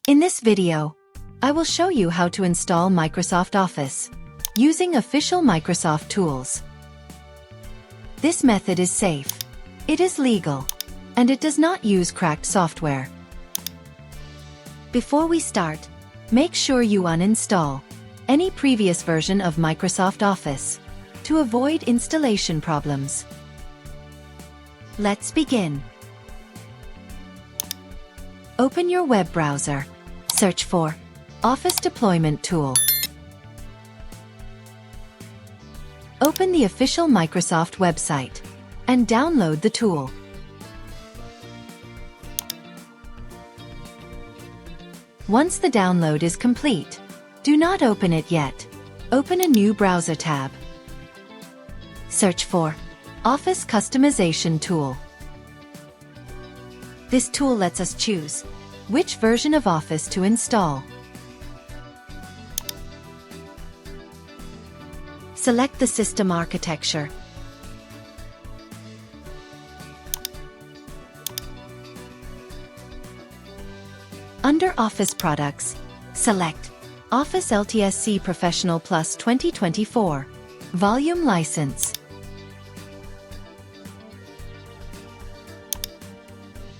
In this video, I will show you how to install Microsoft Office using official Microsoft tools. This method is safe, it is legal, and it does not use cracked software. Before we start, make sure you uninstall any previous version of Microsoft Office to avoid installation problems. Let's begin. Open your web browser. Search for Office Deployment Tool. Open the official Microsoft website and download the tool. Once the download is complete, do not open it yet. Open a new browser tab. Search for Office Customization Tool. This tool lets us choose which version of Office to install. Select the system architecture. Under Office Products, select Office LTSC Professional Plus 2024 Volume License.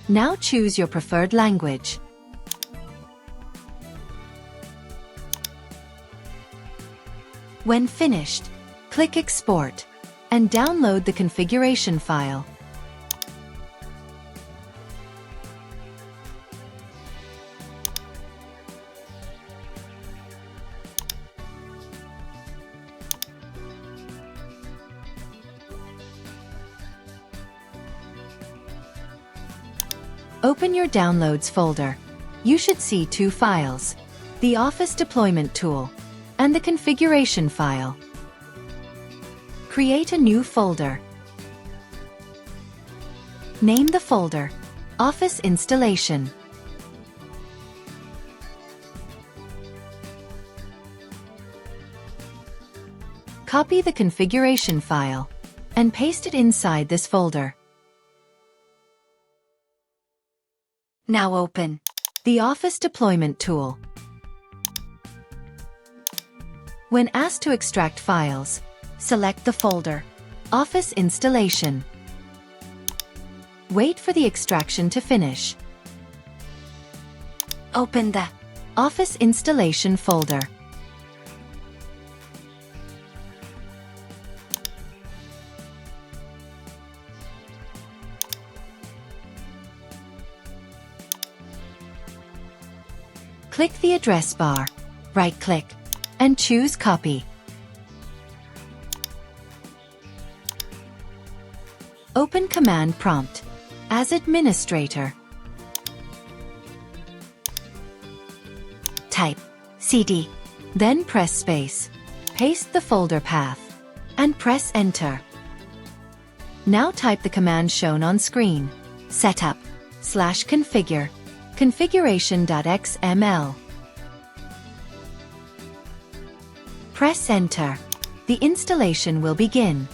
Now choose your preferred language. When finished, click Export and download the configuration file. Open your Downloads folder. You should see two files: the Office Deployment Tool and the configuration file. Create a new folder. Name the folder Office Installation. Copy the configuration file and paste it inside this folder. Now open the Office Deployment Tool. When asked to extract files, select the folder Office Installation. Wait for the extraction to finish. Open the Office Installation folder. Click the address bar, right-click, and choose Copy. Open Command Prompt as Administrator. Type CD, then press space. Paste the folder path, and press Enter. Now type the command shown on screen: setup/configure configuration.xml. Press Enter. The installation will begin.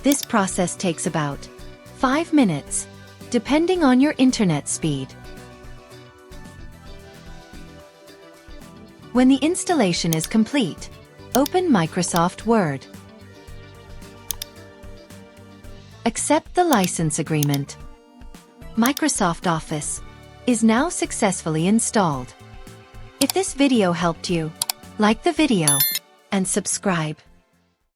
This process takes about 5 minutes, depending on your internet speed. When the installation is complete, open Microsoft Word. Accept the license agreement. Microsoft Office is now successfully installed. If this video helped you, like the video and subscribe.